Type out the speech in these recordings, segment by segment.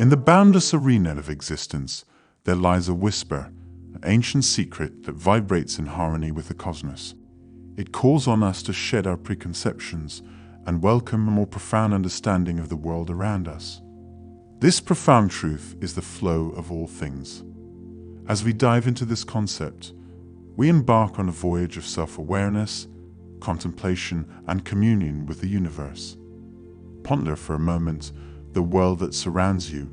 In the boundless arena of existence, there lies a whisper, an ancient secret that vibrates in harmony with the cosmos. It calls on us to shed our preconceptions and welcome a more profound understanding of the world around us. This profound truth is the flow of all things. As we dive into this concept, we embark on a voyage of self-awareness, contemplation, and communion with the universe. Ponder for a moment the world that surrounds you,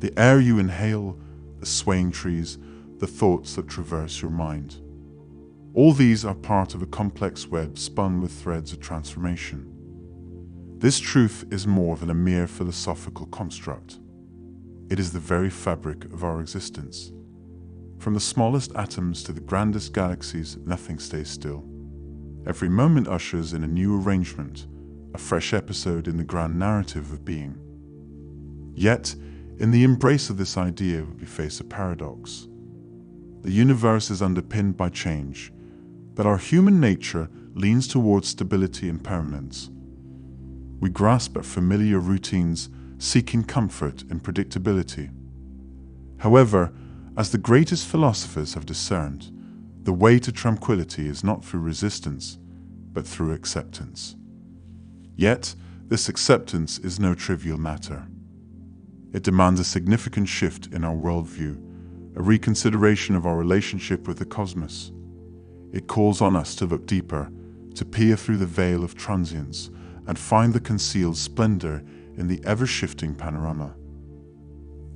the air you inhale, the swaying trees, the thoughts that traverse your mind. All these are part of a complex web spun with threads of transformation. This truth is more than a mere philosophical construct. It is the very fabric of our existence. From the smallest atoms to the grandest galaxies, nothing stays still. Every moment ushers in a new arrangement, a fresh episode in the grand narrative of being. Yet, in the embrace of this idea, we face a paradox. The universe is underpinned by change, but our human nature leans towards stability and permanence. We grasp at familiar routines, seeking comfort in predictability. However, as the greatest philosophers have discerned, the way to tranquility is not through resistance, but through acceptance. Yet, this acceptance is no trivial matter. It demands a significant shift in our worldview, a reconsideration of our relationship with the cosmos. It calls on us to look deeper, to peer through the veil of transience, and find the concealed splendor in the ever-shifting panorama.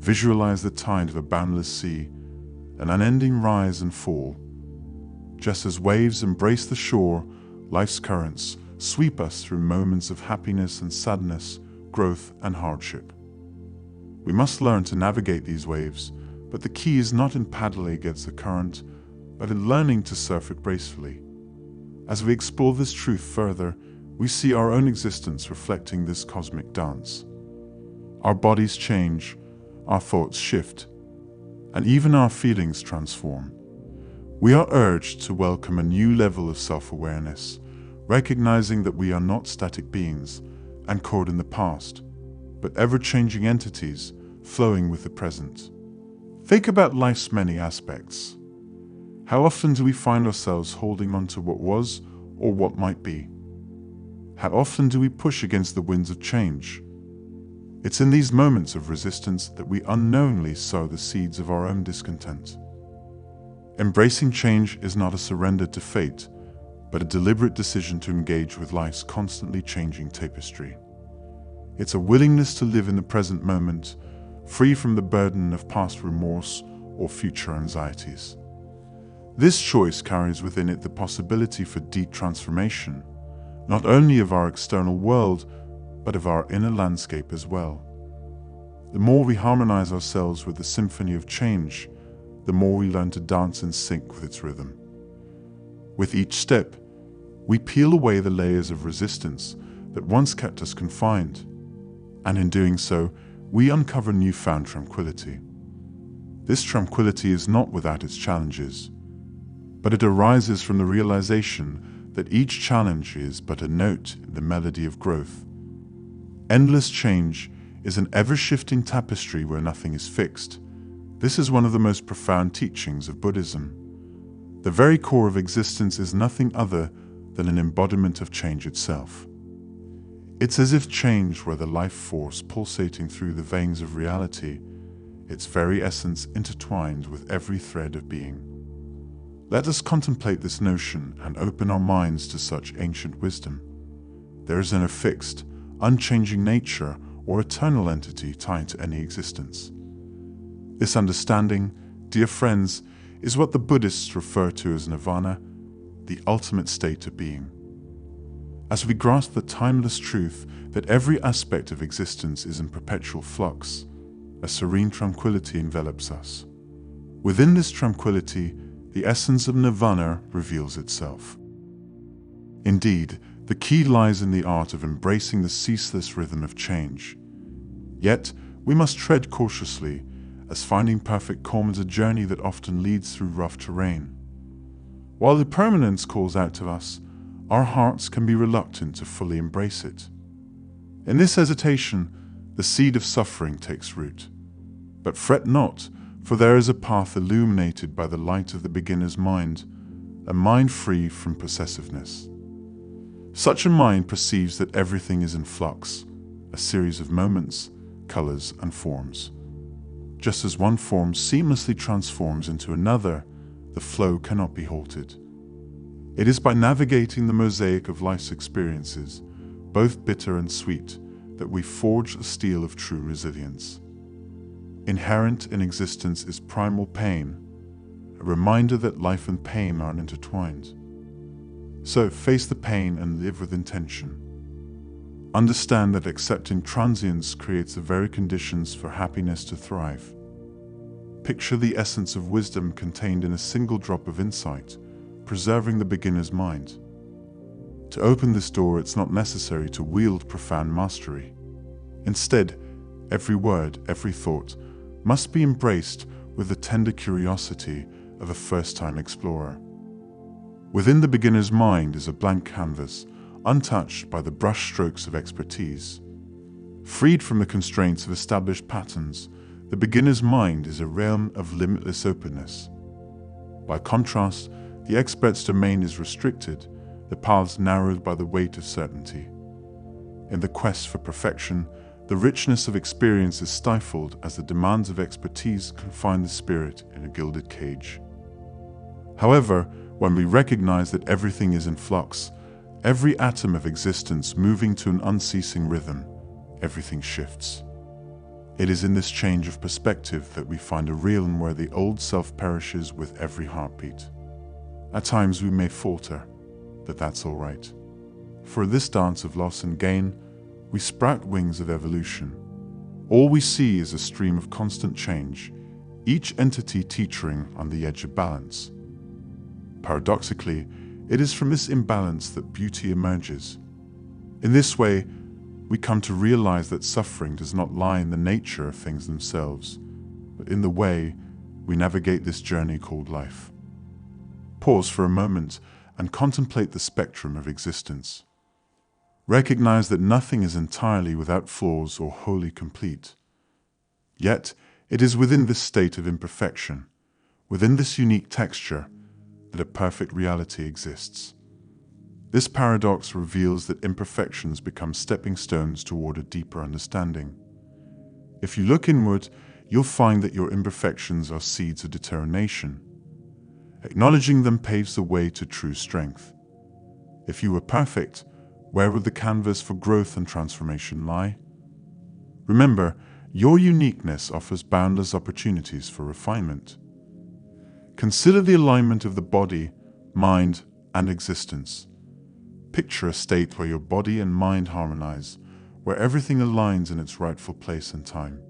Visualize the tide of a boundless sea, an unending rise and fall. Just as waves embrace the shore, life's currents sweep us through moments of happiness and sadness, growth and hardship. We must learn to navigate these waves, but the key is not in paddling against the current, but in learning to surf it gracefully. As we explore this truth further, we see our own existence reflecting this cosmic dance. Our bodies change, our thoughts shift, and even our feelings transform. We are urged to welcome a new level of self-awareness, recognizing that we are not static beings, anchored in the past, but ever-changing entities flowing with the present. Think about life's many aspects. How often do we find ourselves holding on to what was or what might be? How often do we push against the winds of change? It's in these moments of resistance that we unknowingly sow the seeds of our own discontent. Embracing change is not a surrender to fate, but a deliberate decision to engage with life's constantly changing tapestry. It's a willingness to live in the present moment, free from the burden of past remorse or future anxieties. This choice carries within it the possibility for deep transformation, not only of our external world, but of our inner landscape as well. The more we harmonize ourselves with the symphony of change, the more we learn to dance in sync with its rhythm. With each step, we peel away the layers of resistance that once kept us confined, and in doing so, we uncover newfound tranquility. This tranquility is not without its challenges, but it arises from the realization that each challenge is but a note in the melody of growth. Endless change is an ever-shifting tapestry where nothing is fixed. This is one of the most profound teachings of Buddhism. The very core of existence is nothing other than an embodiment of change itself. It's as if change were the life force pulsating through the veins of reality, its very essence intertwined with every thread of being. Let us contemplate this notion and open our minds to such ancient wisdom. There is no fixed, unchanging nature or eternal entity tied to any existence. This understanding, dear friends, is what the Buddhists refer to as nirvana, the ultimate state of being. As we grasp the timeless truth that every aspect of existence is in perpetual flux, a serene tranquility envelops us. Within this tranquility, the essence of nirvana reveals itself. Indeed, the key lies in the art of embracing the ceaseless rhythm of change. Yet, we must tread cautiously, as finding perfect calm is a journey that often leads through rough terrain. While impermanence calls out to us, our hearts can be reluctant to fully embrace it. In this hesitation, the seed of suffering takes root. But fret not, for there is a path illuminated by the light of the beginner's mind, a mind free from possessiveness. Such a mind perceives that everything is in flux, a series of moments, colors, and forms. Just as one form seamlessly transforms into another, the flow cannot be halted. It is by navigating the mosaic of life's experiences, both bitter and sweet, that we forge the steel of true resilience. Inherent in existence is primal pain, a reminder that life and pain are intertwined. So face the pain and live with intention. Understand that accepting transience creates the very conditions for happiness to thrive. Picture the essence of wisdom contained in a single drop of insight, preserving the beginner's mind. To open this door, it's not necessary to wield profound mastery. Instead, every word, every thought must be embraced with the tender curiosity of a first-time explorer. Within the beginner's mind is a blank canvas, untouched by the brush strokes of expertise. Freed from the constraints of established patterns, the beginner's mind is a realm of limitless openness. By contrast, the expert's domain is restricted, the paths narrowed by the weight of certainty. In the quest for perfection, the richness of experience is stifled as the demands of expertise confine the spirit in a gilded cage. However, when we recognize that everything is in flux, every atom of existence moving to an unceasing rhythm, everything shifts. It is in this change of perspective that we find a realm where the old self perishes with every heartbeat. At times we may falter, but that's all right. For this dance of loss and gain, we sprout wings of evolution. All we see is a stream of constant change, each entity teetering on the edge of balance. Paradoxically, it is from this imbalance that beauty emerges. In this way, we come to realize that suffering does not lie in the nature of things themselves, but in the way we navigate this journey called life. Pause for a moment and contemplate the spectrum of existence. Recognize that nothing is entirely without flaws or wholly complete. Yet, it is within this state of imperfection, within this unique texture, that a perfect reality exists. This paradox reveals that imperfections become stepping stones toward a deeper understanding. If you look inward, you'll find that your imperfections are seeds of determination. Acknowledging them paves the way to true strength. If you were perfect, where would the canvas for growth and transformation lie? Remember, your uniqueness offers boundless opportunities for refinement. Consider the alignment of the body, mind, and existence. Picture a state where your body and mind harmonize, where everything aligns in its rightful place and time.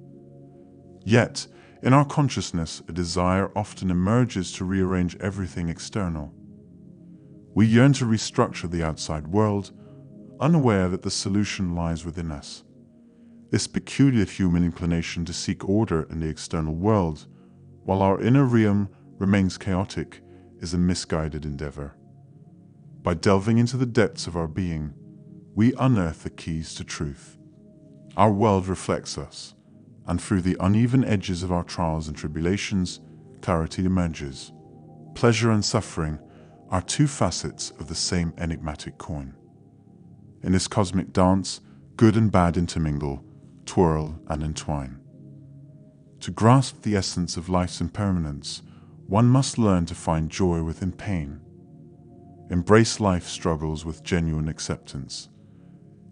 Yet, in our consciousness, a desire often emerges to rearrange everything external. We yearn to restructure the outside world, unaware that the solution lies within us. This peculiar human inclination to seek order in the external world, while our inner realm remains chaotic, is a misguided endeavor. By delving into the depths of our being, we unearth the keys to truth. Our world reflects us, and through the uneven edges of our trials and tribulations, clarity emerges. Pleasure and suffering are two facets of the same enigmatic coin. In this cosmic dance, good and bad intermingle, twirl and entwine. To grasp the essence of life's impermanence, one must learn to find joy within pain. Embrace life's struggles with genuine acceptance.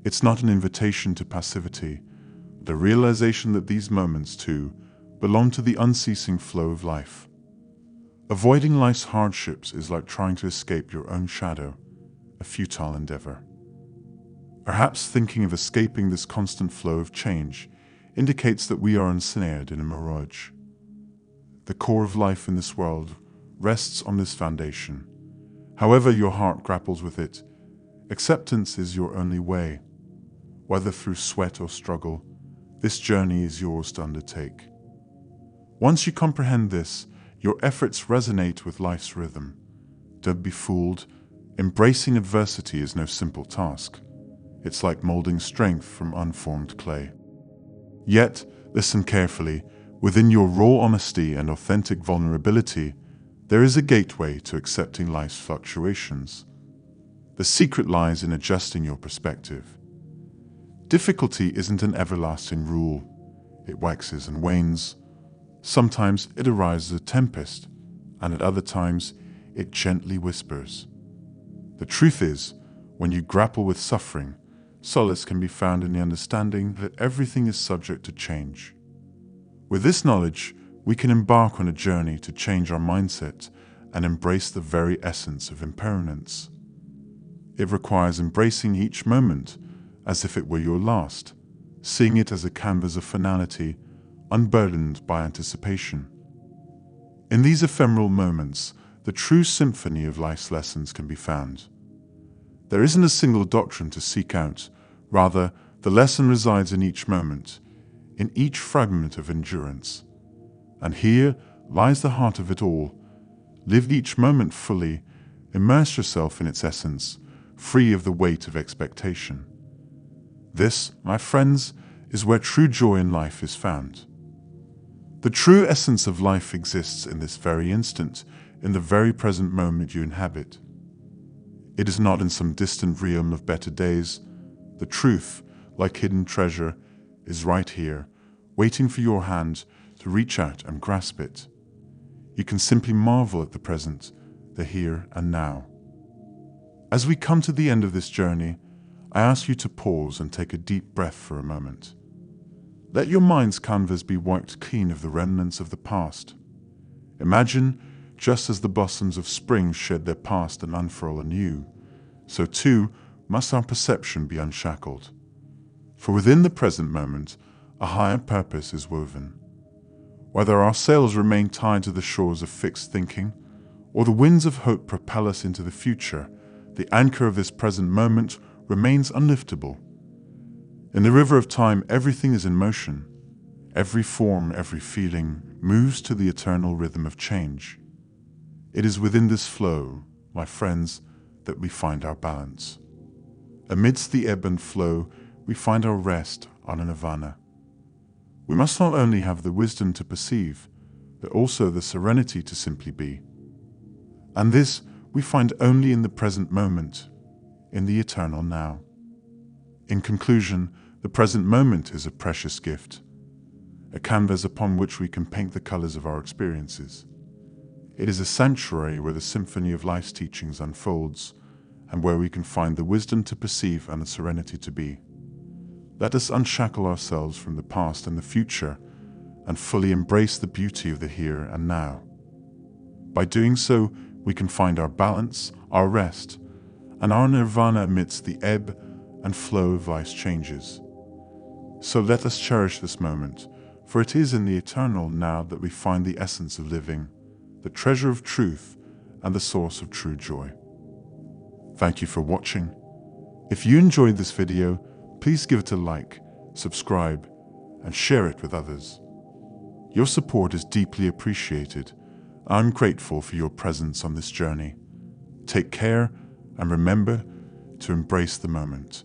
It's not an invitation to passivity, but a realization that these moments, too, belong to the unceasing flow of life. Avoiding life's hardships is like trying to escape your own shadow, a futile endeavor. Perhaps thinking of escaping this constant flow of change indicates that we are ensnared in a mirage. The core of life in this world rests on this foundation. However your heart grapples with it, acceptance is your only way. Whether through sweat or struggle, this journey is yours to undertake. Once you comprehend this, your efforts resonate with life's rhythm. Don't be fooled. Embracing adversity is no simple task. It's like molding strength from unformed clay. Yet, listen carefully, within your raw honesty and authentic vulnerability, there is a gateway to accepting life's fluctuations. The secret lies in adjusting your perspective. Difficulty isn't an everlasting rule. It waxes and wanes. Sometimes it arises a tempest, and at other times it gently whispers. The truth is, when you grapple with suffering, solace can be found in the understanding that everything is subject to change. With this knowledge, we can embark on a journey to change our mindset and embrace the very essence of impermanence. It requires embracing each moment as if it were your last, seeing it as a canvas of finality, unburdened by anticipation. In these ephemeral moments, the true symphony of life's lessons can be found. There isn't a single doctrine to seek out. Rather, the lesson resides in each moment, in each fragment of endurance. And here lies the heart of it all. Live each moment fully, immerse yourself in its essence, free of the weight of expectation. This, my friends, is where true joy in life is found. The true essence of life exists in this very instant, in the very present moment you inhabit. It is not in some distant realm of better days. The truth, like hidden treasure, is right here, waiting for your hand to reach out and grasp it. You can simply marvel at the present, the here and now. As we come to the end of this journey, I ask you to pause and take a deep breath for a moment. Let your mind's canvas be wiped clean of the remnants of the past. Imagine, just as the blossoms of spring shed their past and unfurl anew, so too must our perception be unshackled. For within the present moment, a higher purpose is woven. Whether our sails remain tied to the shores of fixed thinking, or the winds of hope propel us into the future, the anchor of this present moment remains unliftable. In the river of time, everything is in motion. Every form, every feeling moves to the eternal rhythm of change. It is within this flow, my friends, that we find our balance. Amidst the ebb and flow, we find our rest on a nirvana. We must not only have the wisdom to perceive, but also the serenity to simply be. And this we find only in the present moment, in the eternal now. In conclusion, the present moment is a precious gift, a canvas upon which we can paint the colors of our experiences. It is a sanctuary where the symphony of life's teachings unfolds, and where we can find the wisdom to perceive and the serenity to be. Let us unshackle ourselves from the past and the future, and fully embrace the beauty of the here and now. By doing so, we can find our balance, our rest, and our nirvana amidst the ebb and flow of life's changes. So let us cherish this moment, for it is in the eternal now that we find the essence of living, the treasure of truth, and the source of true joy. Thank you for watching. If you enjoyed this video, please give it a like, subscribe, and share it with others. Your support is deeply appreciated. I'm grateful for your presence on this journey. Take care and remember to embrace the moment.